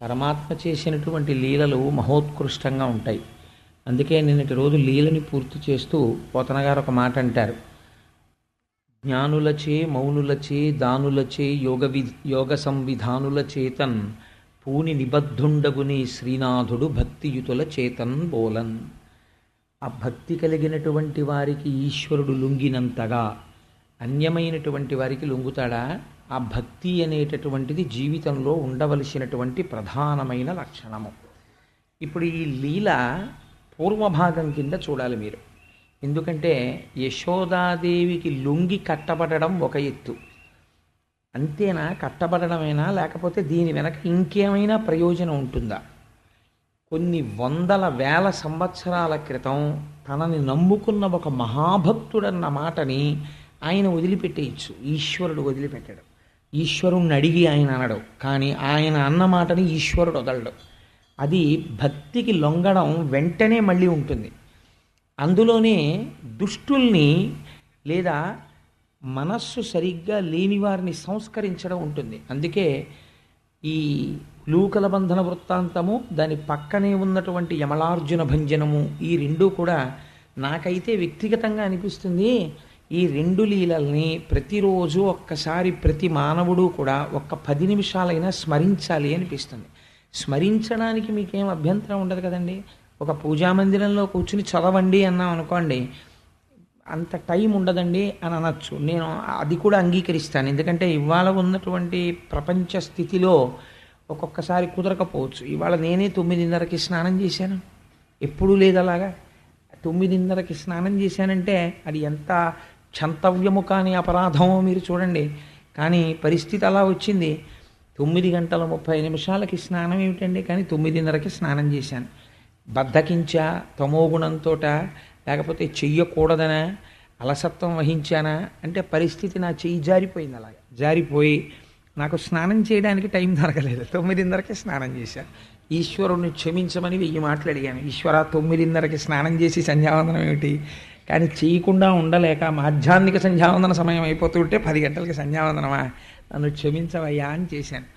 పరమాత్మ చేసినటువంటి లీలలు మహోత్కృష్టంగా ఉంటాయి. అందుకే నిన్నటి రోజు లీలని పూర్తి చేస్తూ పోతన గారు ఒక మాట అంటారు. జ్ఞానులచే మౌనులచే దానులచే యోగ సంవిధానుల చేతన్ పూని నిబద్ధుండగుని శ్రీనాథుడు భక్తియుతుల చేతన్ బోలన్. ఆ భక్తి కలిగినటువంటి వారికి ఈశ్వరుడు లొంగినంతగా అన్యమైనటువంటి వారికి లొంగుతాడా? ఆ భక్తి అనేటటువంటిది జీవితంలో ఉండవలసినటువంటి ప్రధానమైన లక్షణము. ఇప్పుడు ఈ లీల పూర్వభాగం కింద చూడాలి మీరు. ఎందుకంటే యశోదాదేవికి లొంగి కట్టబడడం ఒక ఎత్తు. అంతేనా? కట్టబడడమేనా? లేకపోతే దీని వెనక ఇంకేమైనా ప్రయోజనం ఉంటుందా? కొన్ని వందల వేల సంవత్సరాల క్రితం తనని నమ్ముకున్న ఒక మహాభక్తుడన్న మాటని ఆయన వదిలిపెట్టేయచ్చు. ఈశ్వరుడు వదిలిపెట్టాడు. ఈశ్వరుణ్ణి అడిగి ఆయన అనడు, కానీ ఆయన అన్న మాటని ఈశ్వరుడు వదలడు. అది భక్తికి లొంగడం వెంటనే మళ్ళీ ఉంటుంది. అందులోనే దుష్టుల్ని లేదా మనస్సు సరిగ్గా లేని వారిని సంస్కరించడం ఉంటుంది. అందుకే ఈ లూకల బంధన వృత్తాంతము, దాని పక్కనే ఉన్నటువంటి యమలార్జున భంజనము, ఈ రెండూ కూడా నాకైతే వ్యక్తిగతంగా అనిపిస్తుంది, ఈ రెండు లీలల్ని ప్రతిరోజు ఒక్కసారి ప్రతి మానవుడు కూడా ఒక్క 10 నిమిషాలైనా స్మరించాలి అనిపిస్తుంది. స్మరించడానికి మీకేం అభ్యంతరం ఉండదు కదండి. ఒక పూజామందిరంలో కూర్చుని చదవండి అన్నాం అనుకోండి, అంత టైం ఉండదండి అని అనొచ్చు. నేను అది కూడా అంగీకరిస్తాను. ఎందుకంటే ఇవాళ ఉన్నటువంటి ప్రపంచ స్థితిలో ఒక్కొక్కసారి కుదరకపోవచ్చు. ఇవాళ నేనే 9:30కి స్నానం చేశాను. ఎప్పుడూ లేదు అలాగా. 9:30కి స్నానం చేశానంటే అది ఎంత క్షంతవ్యము కాని అపరాధమో మీరు చూడండి. కానీ పరిస్థితి అలా వచ్చింది. 9:30 స్నానం ఏమిటండి? కానీ 9:30కి స్నానం చేశాను. బద్ధకించా, తమోగుణంతోట, లేకపోతే చెయ్యకూడదనా, అలసత్వం వహించానా అంటే పరిస్థితి నా చెయ్యి జారిపోయింది. అలాగా జారిపోయి నాకు స్నానం చేయడానికి టైం దొరకలేదు. 9:30కి స్నానం చేశాను. ఈశ్వరుణ్ణి క్షమించమని 1000 మాటలు అడిగాను. ఈశ్వర, 9:30కి స్నానం చేసి సంధ్యావందనం ఏమిటి? కానీ చేయకుండా ఉండలేక మాధ్యాహ్నిక సంధ్యావందన సమయం అయిపోతుంటే 10 గంటలకి సంధ్యావందనమా, నన్ను క్షమించవయ్యా అని చేశాను.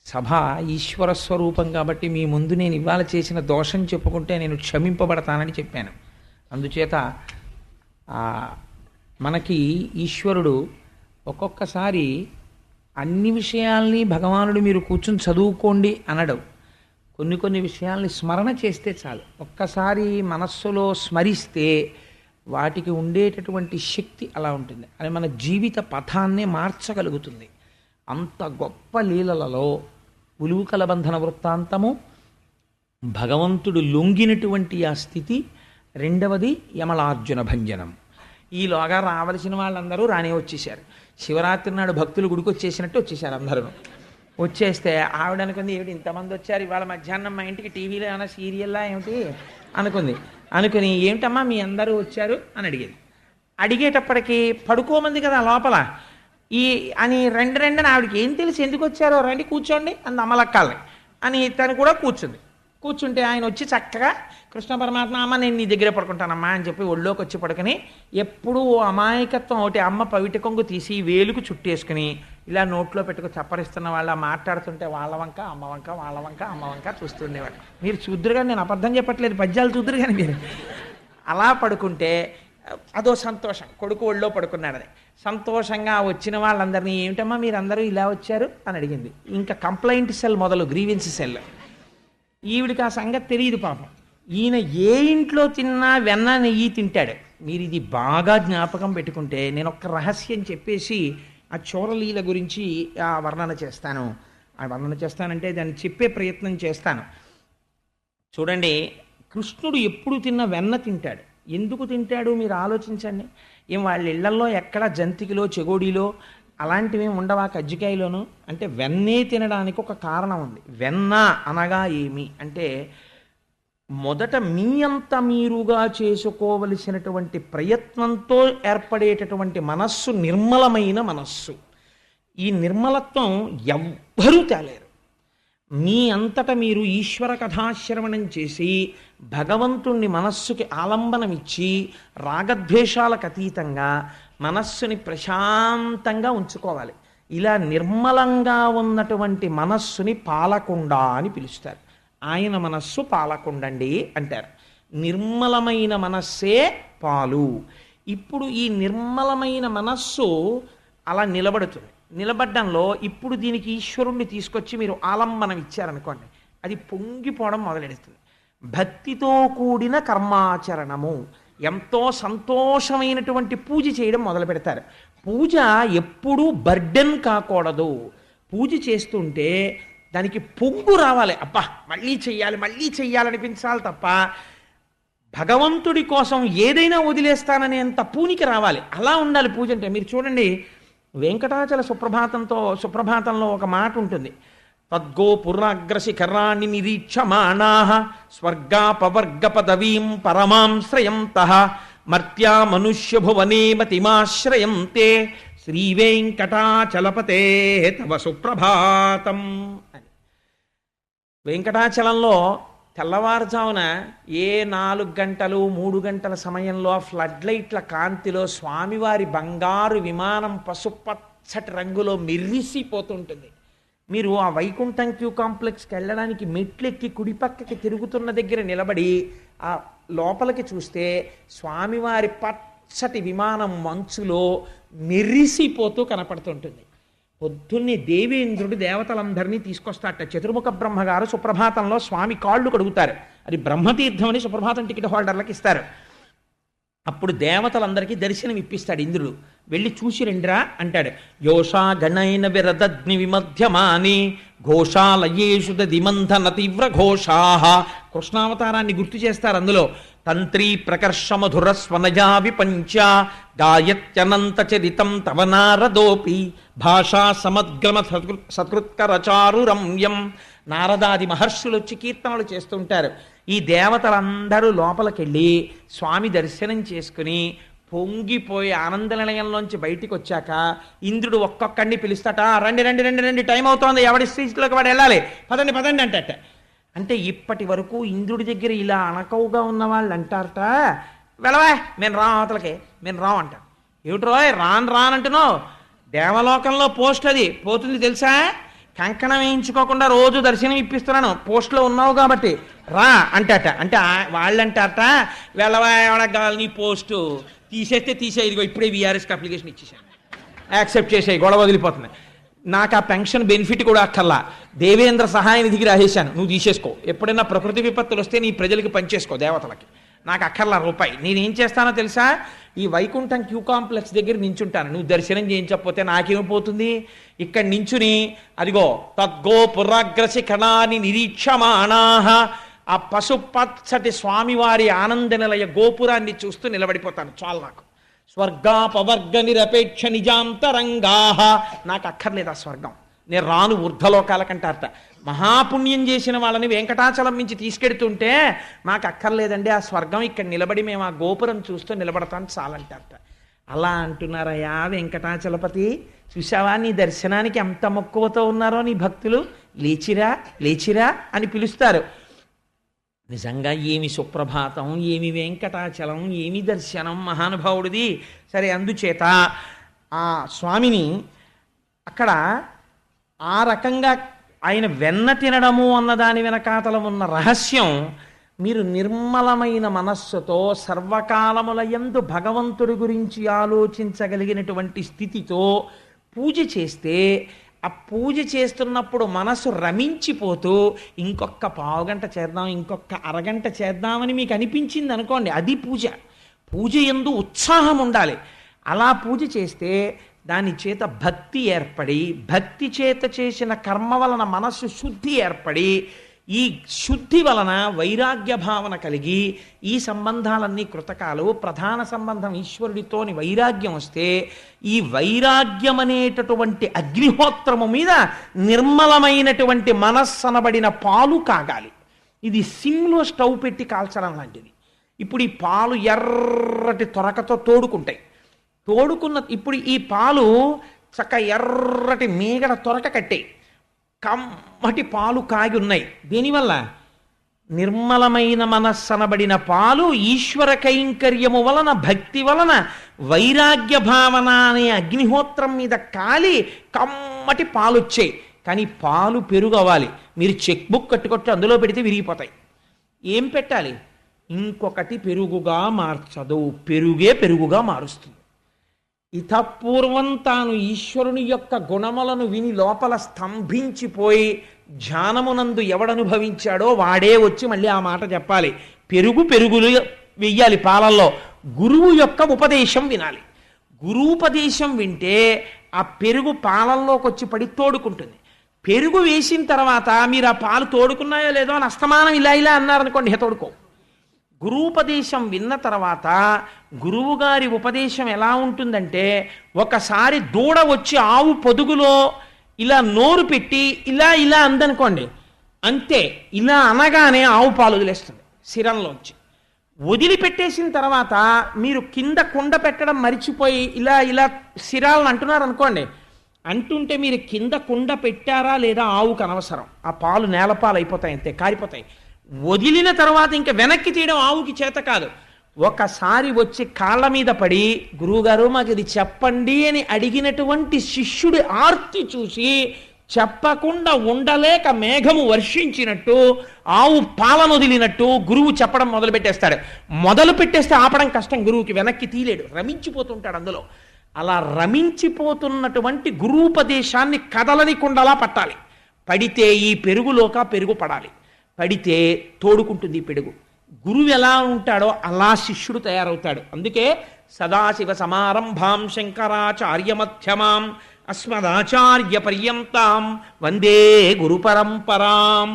సభ ఈశ్వర స్వరూపం కాబట్టి మీ ముందు నేను ఇవాళ చేసిన దోషం చెప్పుకుంటే నేను క్షమింపబడతానని చెప్పాను. అందుచేత మనకి ఈశ్వరుడు ఒక్కొక్కసారి అన్ని విషయాల్ని భగవానుడు మీరు కూర్చుని చదువుకోండి అనడు. కొన్ని విషయాల్ని స్మరణ చేస్తే చాలు. ఒక్కసారి మనస్సులో స్మరిస్తే వాటికి ఉండేటటువంటి శక్తి అలా ఉంటుంది. అది మన జీవిత పథాన్నే మార్చగలుగుతుంది. అంత గొప్ప లీలలలో ఉలూకల బంధన వృత్తాంతము, భగవంతుడు లొంగినటువంటి ఆ స్థితి, రెండవది యమలార్జున భంజనం. ఈలోగా రావలసిన వాళ్ళందరూ రానే వచ్చేసారు. శివరాత్రి నాడు భక్తులు గుడికి వచ్చేసినట్టు వచ్చేసారు అందరూ. వచ్చేస్తే ఆవిడ అనుకుంది, ఏమిటి ఇంతమంది వచ్చారు ఇవాళ మధ్యాహ్నం మా ఇంటికి, టీవీలో ఏమైనా సీరియల్లా ఏమిటి అనుకుని ఏమిటమ్మా మీ అందరూ వచ్చారు అని అడిగేది. అడిగేటప్పటికి పడుకోమంది కదా లోపల అని రెండని ఆవిడకి ఏం తెలిసి ఎందుకు వచ్చారో, రండి కూర్చోండి అంది అమ్మలక్కాలని అని తను కూడా కూర్చుంటే ఆయన వచ్చి చక్కగా కృష్ణ పరమాత్మ, అమ్మ నేను నీ దగ్గరే పడుకుంటానమ్మా అని చెప్పి ఒళ్ళోకి వచ్చి పడుకుని, ఎప్పుడూ అమాయకత్వం ఒకటి అమ్మ పవిట కొంగు తీసి వేలుకు చుట్టేసుకుని ఇలా నోట్లో పెట్టుకు చప్పరిస్తున్న వాళ్ళ మాట్లాడుతుంటే వాళ్ళ వంక అమ్మ వంక వాళ్ళ వంక అమ్మ వంక చూస్తుండేవాడు. మీరు చూద్దరుగా, నేను అబద్ధం చెప్పట్లేదు, పద్యాలు చూద్దరు కానీ మీరు అలా పడుకుంటే అదో సంతోషం. కొడుకు ఒళ్ళో పడుకున్నాడని సంతోషంగా వచ్చిన వాళ్ళందరినీ, ఏమిటమ్మా మీరందరూ ఇలా వచ్చారు అని అడిగింది. ఇంకా కంప్లైంట్ సెల్ మొదలు, గ్రీవెన్స్ సెల్. ఈవిడికి ఆ సంగతి తెలియదు పాపం. ఈయన ఏ ఇంట్లో తిన్నా వెన్న నెయ్యి తింటాడు. మీరు ఇది బాగా జ్ఞాపకం పెట్టుకుంటే నేను ఒక రహస్యం చెప్పేసి ఆ చోరలీల గురించి వర్ణన చేస్తానంటే దాన్ని చెప్పే ప్రయత్నం చేస్తాను. చూడండి, కృష్ణుడు ఎప్పుడు తిన్న వెన్న తింటాడు. ఎందుకు తింటాడు మీరు ఆలోచించండి. వాళ్ళ ఇళ్లలో ఎక్కడ జంతికలో చెగోడీలో అలాంటివి ఉండవా కజ్జికాయలోను? అంటే వెన్నే తినడానికి ఒక కారణం ఉంది. వెన్న అనగా ఏమి అంటే, మొదట మీ అంత మీరుగా చేసుకోవలసినటువంటి ప్రయత్నంతో ఏర్పడేటటువంటి మనస్సు నిర్మలమైన మనస్సు. ఈ నిర్మలత్వం ఎవ్వరూ తేలేరు. మీ అంతట మీరు ఈశ్వర కథాశ్రవణం చేసి భగవంతుణ్ణి మనస్సుకి ఆలంబనమిచ్చి రాగద్వేషాలకు అతీతంగా మనస్సుని ప్రశాంతంగా ఉంచుకోవాలి. ఇలా నిర్మలంగా ఉన్నటువంటి మనస్సుని పాలకుండ అని పిలుస్తారు. ఆయన మనస్సు పాలకుండండి అంటారు. నిర్మలమైన మనస్సే పాలు. ఇప్పుడు ఈ నిర్మలమైన మనస్సు అలా నిలబడుతుంది. నిలబడ్డంలో ఇప్పుడు దీనికి ఈశ్వరుణ్ణి తీసుకొచ్చి మీరు ఆలంబనం ఇచ్చారనుకోండి, అది పొంగిపోవడం మొదలెడుతుంది. భక్తితో కూడిన కర్మాచరణము, ఎంతో సంతోషమైనటువంటి పూజ చేయడం మొదలు పెడతారు. పూజ ఎప్పుడూ బర్డెన్ కాకూడదు. పూజ చేస్తుంటే దానికి పొంగు రావాలి, అబ్బా మళ్ళీ చెయ్యాలనిపించాలి తప్ప భగవంతుడి కోసం ఏదైనా వదిలేస్తాననేంత పూనికి రావాలి. అలా ఉండాలి పూజ అంటే. మీరు చూడండి, వెంకటాచల సుప్రభాతంలో ఒక మాట ఉంటుంది, తద్గో పురాగ్రశిఖరాన్ని నిరీక్షమాణాః స్వర్గాపవర్గ పదవీం పరమాం శ్రయంతః మర్త్యా మనుష్య భువనే మతిమాశ్రయంతే శ్రీవేంకటాచలపతే తవ సుప్రభాతం అని. వెంకటాచలంలో తెల్లవారుజామున 4 గంటలు 3 గంటల సమయంలో ఫ్లడ్ లైట్ల కాంతిలో స్వామివారి బంగారు విమానం పసుపచ్చటి రంగులో మెరిసిపోతుంటుంది. మీరు ఆ వైకుంఠం క్యూ కాంప్లెక్స్కి వెళ్ళడానికి మెట్లెక్కి కుడిపక్కకి తిరుగుతున్న దగ్గర నిలబడి ఆ లోపలికి చూస్తే స్వామివారి పచ్చటి విమానం మంచులో మెరిసిపోతూ కనపడుతుంటుంది. పొద్దున్నే దేవేంద్రుడు దేవతలందరినీ తీసుకొస్తాట. చతుర్ముఖ బ్రహ్మగారు సుప్రభాతంలో స్వామి కాళ్ళు కడుగుతారు. అది బ్రహ్మతీర్థం అని సుప్రభాతం టికెట్ హోల్డర్లకు ఇస్తారు. అప్పుడు దేవతలందరికీ దర్శనం ఇప్పిస్తాడు ఇంద్రుడు. వెళ్ళి చూసి రండిరా అంటాడు. యోషా గణైన విరదగ్ని విమధ్యమాని ఘోషాలయేషు దిమంధన తీవ్ర ఘోషాః. కృష్ణావతారాన్ని గుర్తు చేస్తారు అందులో. తంత్రీ ప్రకర్ష మధుర స్వనజా విపంచ గాయత్యనంత చరితం తవ నారదోపి భాషా సమద్గమ సత్కృత్కరచారు రమ్యం. నారదాది మహర్షులు వచ్చి కీర్తనలు చేస్తుంటారు. ఈ దేవతలందరూ లోపలికెళ్ళి స్వామి దర్శనం చేసుకుని పొంగిపోయి ఆనంద నిలయంలోంచి బయటికి వచ్చాక ఇంద్రుడు ఒక్కొక్కడిని పిలుస్తాట. రండి రండి రండి రండి, టైం అవుతోంది, ఎవడి స్ట్రీట్లోకి వాడు వెళ్ళాలి, పదండి పదండి అంటట. అంటే ఇప్పటి వరకు ఇంద్రుడి దగ్గర ఇలా అనకవుగా ఉన్న వాళ్ళు అంటారట, వెళ్ళవా మేము రాం, అవతలకి మేము రాం అంటారు. ఏమిట్రో రానంటున్నావు, దేవలోకంలో పోస్ట్ అది పోతుంది తెలుసా, కంకణం వేయించుకోకుండా రోజు దర్శనం ఇప్పిస్తున్నాను, పోస్ట్లో ఉన్నావు కాబట్టి రా అంటాట. అంటే వాళ్ళంటారట, వెళ్ళవా ఎవడకు కావాలి నీ పోస్టు, తీసేస్తే తీసే, ఇదిగో ఇప్పుడే వీఆర్ఎస్కి అప్లికేషన్ ఇచ్చేసాను, యాక్సెప్ట్ చేసేయి, గొడవ వదిలిపోతుంది, నాకు ఆ పెన్షన్ బెనిఫిట్ కూడా అక్కర్లా, దేవేంద్ర సహాయ నిధికి రాసేశాను, నువ్వు తీసేసుకో, ఎప్పుడైనా ప్రకృతి విపత్తులు వస్తే నీ ప్రజలకి పనిచేసుకో, దేవతలకి నాకు అక్కర్లా రూపాయి. నేనేం చేస్తానో తెలుసా, ఈ వైకుంఠం క్యూ కాంప్లెక్స్ దగ్గర నించుంటాను, నువ్వు దర్శనం చేయించకపోతే నాకేమైపోతుంది, ఇక్కడ నించుని అదిగో తద్గో పురాగ్రసి కణాన్ని నిరీక్షమాణాః, ఆ పసుపచ్చటి స్వామివారి ఆనంద నిలయ గోపురాన్ని చూస్తూ నిలబడిపోతాను, చాలు నాకు. స్వర్గాపవర్గ నిరపేక్ష నిజాంతరంగాః, నాకు అక్కర్లేదు ఆ స్వర్గం, నేను రాను ఊర్ధ్వలోకాల కంటారట. మహాపుణ్యం చేసిన వాళ్ళని వెంకటాచలం నుంచి తీసుకెడుతుంటే నాకు అక్కర్లేదండి ఆ స్వర్గం, ఇక్కడ నిలబడి మేము ఆ గోపురం చూస్తూ నిలబడతాను చాలంటారట. అలా అంటున్నారయ్యా వెంకటాచలపతి, చూసావా నీ దర్శనానికి ఎంత మక్కువతో ఉన్నారో నీ భక్తులు, లేచిరా అని పిలుస్తారు. నిజంగా ఏమి సుప్రభాతం, ఏమి వెంకటాచలం, ఏమి దర్శనం మహానుభావుడిది. సరే, అందుచేత ఆ స్వామిని అక్కడ ఆ రకంగా ఆయన వెన్న తినడము అన్నదాని వెనకాతల ఉన్న రహస్యం, మీరు నిర్మలమైన మనస్సుతో సర్వకాలముల యందు భగవంతుడి గురించి ఆలోచించగలిగినటువంటి స్థితితో పూజ చేస్తే, ఆ పూజ చేస్తున్నప్పుడు మనసు రమించిపోతూ ఇంకొక పావుగంట చేద్దాం, ఇంకొక అరగంట చేద్దామని మీకు అనిపించింది అనుకోండి, అది పూజ. పూజ యందు ఉత్సాహం ఉండాలి. అలా పూజ చేస్తే దాని చేత భక్తి ఏర్పడి, భక్తి చేత చేసిన కర్మ వలన మనస్సు శుద్ధి ఏర్పడి, ఈ శుద్ధి వలన వైరాగ్య భావన కలిగి ఈ సంబంధాలన్నీ కృతకాలు, ప్రధాన సంబంధం ఈశ్వరుడితోని వైరాగ్యం వస్తే, ఈ వైరాగ్యం అనేటటువంటి అగ్నిహోత్రము మీద నిర్మలమైనటువంటి మనస్సనబడిన పాలు కాగాలి. ఇది సిమ్లో స్టవ్ పెట్టి కాల్చడం లాంటిది. ఇప్పుడు ఈ పాలు ఎర్రటి తొరకతో తోడుకుంటాయి. ఇప్పుడు ఈ పాలు చక్క ఎర్రటి మేగడ తొరక కట్టాయి, కమ్మటి పాలు కాగి ఉన్నాయి. దీనివల్ల నిర్మలమైన మనస్సనబడిన పాలు ఈశ్వర కైంకర్యము వలన భక్తి వలన వైరాగ్య భావన అనే అగ్నిహోత్రం మీద కాలి కమ్మటి పాలు వచ్చాయి. కానీ పాలు పెరుగు అవ్వాలి. మీరు చెక్ బుక్ కట్టుకొచ్చి అందులో పెడితే విరిగిపోతాయి. ఏం పెట్టాలి? ఇంకొకటి పెరుగుగా మార్చదు, పెరుగే పెరుగుగా మారుస్తుంది. ఇతపూర్వం తాను ఈశ్వరుని యొక్క గుణములను విని లోపల స్తంభించిపోయి ధ్యానమునందు ఎవడనుభవించాడో వాడే వచ్చి మళ్ళీ ఆ మాట చెప్పాలి. పెరుగులు వెయ్యాలి పాలల్లో. గురువు యొక్క ఉపదేశం వినాలి. గురూపదేశం వింటే ఆ పెరుగు పాలల్లోకి వచ్చి పడి తోడుకుంటుంది. పెరుగు వేసిన తర్వాత మీరు ఆ పాలు తోడుకున్నాయో లేదో అని అస్తమానం ఇలా ఇలా అన్నారనుకోండి, తోడుకో. గురూపదేశం విన్న తర్వాత గురువుగారి ఉపదేశం ఎలా ఉంటుందంటే, ఒకసారి దూడ వచ్చి ఆవు పొదుగులో ఇలా నోరు పెట్టి ఇలా ఇలా అందనుకోండి, అంతే. ఇలా అనగానే ఆవు పాలు వదిలేస్తుంది శిరంలోంచి. వదిలిపెట్టేసిన తర్వాత మీరు కింద కుండ పెట్టడం మరిచిపోయి ఇలా ఇలా శిరాలను అంటున్నారు అనుకోండి, అంటుంటే మీరు కింద కుండ పెట్టారా లేదా ఆవుకు అనవసరం. ఆ పాలు నేలపాలు అయిపోతాయి, అంతే, కారిపోతాయి. వదిలిన తర్వాత ఇంకా వెనక్కి తీయడం ఆవుకి చేత కాదు. ఒకసారి వచ్చి కాళ్ళ మీద పడి గురువుగారు మాకు ఇది చెప్పండి అని అడిగినటువంటి శిష్యుడి ఆర్తి చూసి చెప్పకుండా ఉండలేక మేఘము వర్షించినట్టు ఆవు పాలను వదిలినట్టు గురువు చెప్పడం మొదలు పెట్టేస్తాడు. మొదలు పెట్టేస్తే ఆపడం కష్టం గురువుకి, వెనక్కి తీలేడు, రమించిపోతుంటాడు అందులో. అలా రమించిపోతున్నటువంటి గురూపదేశాన్ని కదలని కుండలా పట్టాలి. పడితే ఈ పెరుగులోక పెరుగు పడాలి, పడితే తోడుకుంటుంది ఈ పెరుగు. గురువు ఎలా ఉంటాడో అలా శిష్యుడు తయారవుతాడు. అందుకే సదాశివ సమారంభాం శంకరాచార్య మధ్యమాం అస్మదాచార్య పర్యంతాం వందే గురు పరంపరాం.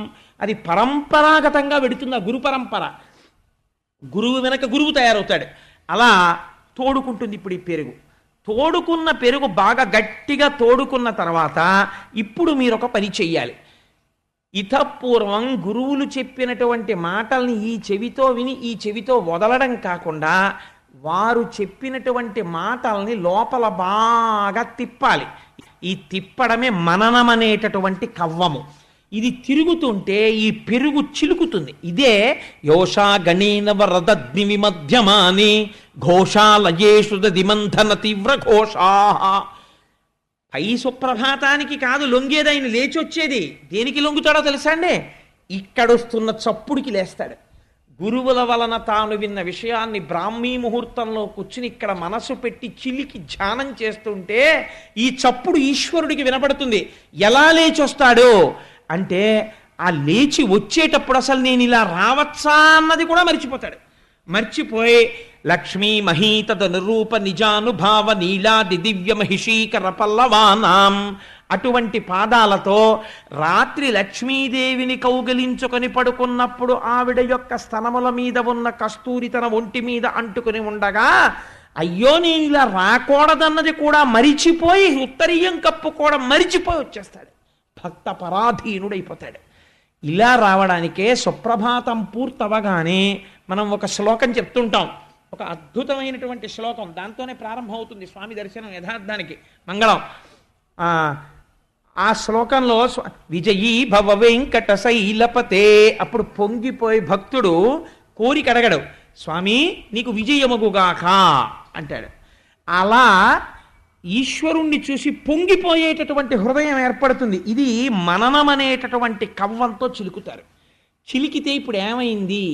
అది పరంపరాగతంగా వెడుతుంది ఆ గురు పరంపర. గురువు వెనక గురువు తయారవుతాడు. అలా తోడుకుంటుంది ఇప్పుడు ఈ పెరుగు. తోడుకున్న పెరుగు బాగా గట్టిగా తోడుకున్న తర్వాత ఇప్పుడు మీరు ఒక పని చెయ్యాలి. ఇతపూర్వం గురువులు చెప్పినటువంటి మాటల్ని ఈ చెవితో విని ఈ చెవితో వదలడం కాకుండా వారు చెప్పినటువంటి మాటల్ని లోపల బాగా తిప్పాలి. ఈ తిప్పడమే మననం అనేటటువంటి కవ్వము. ఇది తిరుగుతుంటే ఈ పెరుగు చిలుకుతుంది. ఇదే యోషా గణీన వరదగ్ని విమధ్యమాని ఘోషాలయేషు దిమంధన తీవ్ర ఘోషా. పై సుప్రభాతానికి కాదు లొంగేది, ఆయన లేచొచ్చేది. దేనికి లొంగుతాడో తెలుసా అండి? ఇక్కడొస్తున్న చప్పుడికి లేస్తాడు. గురువుల వలన తాను విన్న విషయాన్ని బ్రాహ్మీ ముహూర్తంలో కూర్చుని ఇక్కడ మనసు పెట్టి చిలికి ధ్యానం చేస్తుంటే ఈ చప్పుడు ఈశ్వరుడికి వినపడుతుంది. ఎలా లేచొస్తాడు అంటే ఆ లేచి వచ్చేటప్పుడు అసలు నేను ఇలా రావచ్చా అన్నది కూడా మర్చిపోతాడు. మర్చిపోయి లక్ష్మీ మహీతద నిరూప నిజానుభావ నీలాది దివ్య మహిషీకర పల్లవానాం అటువంటి పాదాలతో రాత్రి లక్ష్మీదేవిని కౌగలించుకొని పడుకున్నప్పుడు ఆవిడ యొక్క స్తనముల మీద ఉన్న కస్తూరి తన ఒంటి మీద అంటుకుని ఉండగా అయ్యో నేను ఇలా రాకూడదన్నది కూడా మరిచిపోయి ఉత్తరీయం కప్పుకోవడం మరిచిపోయి వచ్చేస్తాడు. భక్త పరాధీనుడైపోతాడు. ఇలా రావడానికే సుప్రభాతం పూర్తవగానే మనం ఒక శ్లోకం చెప్తుంటాం. ఒక అద్భుతమైనటువంటి శ్లోకం, దాంతోనే ప్రారంభం అవుతుంది స్వామి దర్శనం యథార్థానికి మంగళం. ఆ శ్లోకంలో విజయీ భవ వెంకట శైలపతే, అప్పుడు పొంగిపోయి భక్తుడు కోరిక అడగడు, స్వామి నీకు విజయమగుగాక అంటాడు. అలా ఈశ్వరుణ్ణి చూసి పొంగిపోయేటటువంటి హృదయం ఏర్పడుతుంది. ఇది మననం అనేటటువంటి కవ్వంతో చిలుకుతారు. చిలికితే ఇప్పుడు ఏమైంది?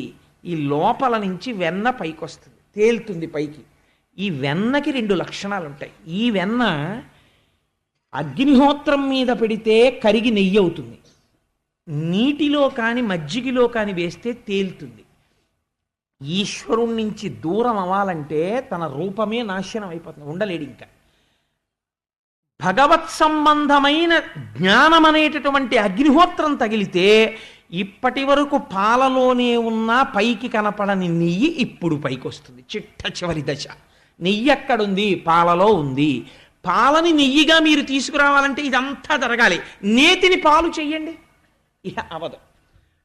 ఈ లోపల నుంచి వెన్న పైకి వస్తుంది, తేలుతుంది పైకి. ఈ వెన్నకి 2 లక్షణాలు ఉంటాయి. ఈ వెన్న అగ్నిహోత్రం మీద పెడితే కరిగి నెయ్యి అవుతుంది, నీటిలో కానీ మజ్జిగలో కానీ వేస్తే తేలుతుంది. ఈశ్వరుడి నుంచి దూరం అవ్వాలంటే తన రూపమే నాశనం అయిపోతుంది, ఉండలేడు ఇంకా. భగవత్ సంబంధమైన జ్ఞానం అనేటటువంటి అగ్నిహోత్రం తగిలితే ఇప్పటి వరకు పాలలోనే ఉన్న పైకి కనపడని నెయ్యి ఇప్పుడు పైకి వస్తుంది. చిట్ట చివరి దశ. నెయ్యి ఎక్కడుంది? పాలలో ఉంది. పాలని నెయ్యిగా మీరు తీసుకురావాలంటే ఇదంతా జరగాలి. నేతిని పాలు చెయ్యండి, ఇక అవదు.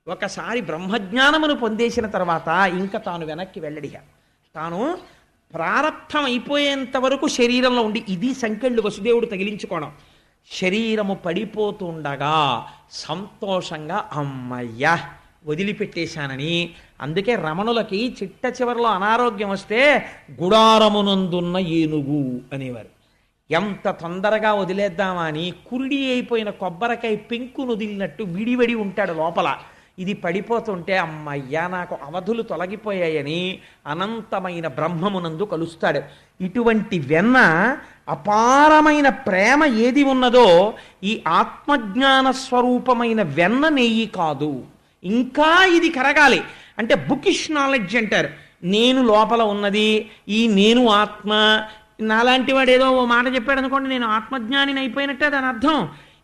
ఒకసారి బ్రహ్మజ్ఞానమును పొందేసిన తర్వాత ఇంకా తాను వెనక్కి వెళ్ళడిగ. తాను ప్రారబ్ధం అయిపోయేంత వరకు శరీరంలో ఉండి, ఇది సంకెళ్ళు వసుదేవుడు తగిలించుకోవడం. శరీరము పడిపోతుండగా సంతోషంగా అమ్మయ్యా వదిలిపెట్టేశానని. అందుకే రమణులకి చిట్ట చివరిలో అనారోగ్యం వస్తే గుడారమునందున్న ఏనుగు అనేవారు. ఎంత తొందరగా వదిలేద్దామా అని కురిడి అయిపోయిన కొబ్బరికాయ పెంకు వదిలినట్టు విడివడి ఉంటాడు లోపల. ఇది పడిపోతుంటే అమ్మయ్యా నాకు అవధులు తొలగిపోయాయని అనంతమైన బ్రహ్మమునందు కలుస్తాడు. ఇటువంటి వెన్న అపారమైన ప్రేమ ఏది ఉన్నదో ఈ ఆత్మజ్ఞాన స్వరూపమైన వెన్న నెయ్యి కాదు. ఇంకా ఇది కరగాలి అంటే బుకిష్ నాలెడ్జ్ అంటారు. నేను లోపల ఉన్నది, ఈ నేను ఆత్మ. నాలాంటి వాడు ఏదో ఓ మాట చెప్పాడు అనుకోండి, నేను ఆత్మజ్ఞానిని అయిపోయినట్టే దాని అర్థం.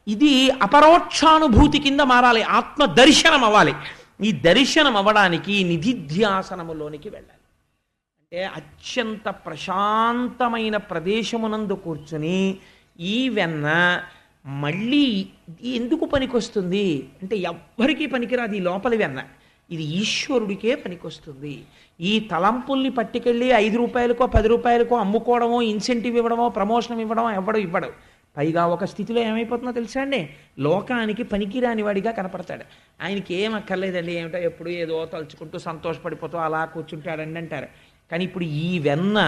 ఇది అపరోక్షానుభూతి కింద మారాలి, ఆత్మ దర్శనం అవ్వాలి. ఈ దర్శనం అవ్వడానికి నిధిధ్యాసనములోనికి వెళ్ళాలి. అంటే అత్యంత ప్రశాంతమైన ప్రదేశమునందు కూర్చుని ఈ వెన్న మళ్ళీ ఎందుకు పనికొస్తుంది అంటే ఎవ్వరికీ పనికిరాదు ఈ లోపలి వెన్న. ఇది ఈశ్వరుడికే పనికొస్తుంది. ఈ తలంపుల్ని పట్టుకెళ్ళి 5 రూపాయలకో 10 రూపాయలకో అమ్ముకోవడమో, ఇన్సెంటివ్ ఇవ్వడమో, ప్రమోషన్ ఇవ్వడమో ఇవ్వడు. పైగా ఒక స్థితిలో ఏమైపోతుందో తెలుసా అండి, లోకానికి పనికిరాని వాడిగా కనపడతాడు. ఆయనకి ఏం అక్కర్లేదండి, ఏమిటో ఎప్పుడు ఏదో తలుచుకుంటూ సంతోషపడిపోతూ అలా కూర్చుంటాడండి అంటారు. కానీ ఇప్పుడు ఈ వెన్న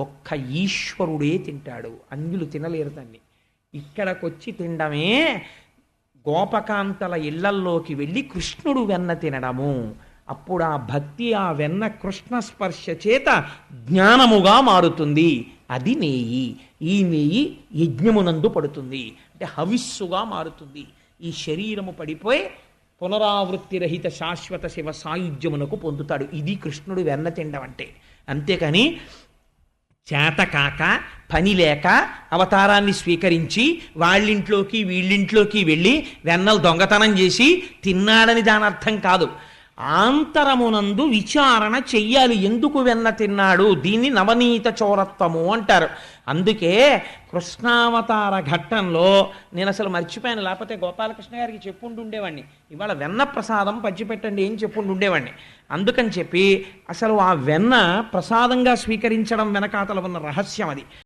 ఒక్క ఈశ్వరుడే తింటాడు, అన్యులు తినలేరు దాన్ని. ఇక్కడికొచ్చి తినడమే గోపకాంతల ఇళ్లల్లోకి వెళ్ళి కృష్ణుడు వెన్న తినడము. అప్పుడు ఆ భక్తి, ఆ వెన్న కృష్ణ స్పర్శ చేత జ్ఞానముగా మారుతుంది. అది నెయ్యి. ఈ నెయ్యి యజ్ఞమునందు పడుతుంది అంటే హవిస్సుగా మారుతుంది. ఈ శరీరము పడిపోయి పునరావృత్తి రహిత శాశ్వత శివ సాయుధ్యమునకు పొందుతాడు. ఇది కృష్ణుడు వెన్న తినడం అంటే. అంతేకాని చేతకాక పని లేక అవతారాన్ని స్వీకరించి వాళ్ళింట్లోకి వీళ్ళింట్లోకి వెళ్ళి వెన్నలు దొంగతనం చేసి తిన్నాడని దాని అర్థం కాదు. ఆంతరమునందు విచారణ చెయ్యాలి, ఎందుకు వెన్న తిన్నాడు. దీన్ని నవనీత చోరత్వము అంటారు. అందుకే కృష్ణావతార ఘట్టంలో నేను అసలు మర్చిపోయాను, లేకపోతే గోపాలకృష్ణ గారికి చెప్పుంటుండేవాడిని, ఇవాళ వెన్న ప్రసాదం పంచిపెట్టండి ఏం చెప్పుంటుండేవాడిని. అందుకని చెప్పి అసలు ఆ వెన్న ప్రసాదంగా స్వీకరించడం వెనకాతల ఉన్న రహస్యం అది.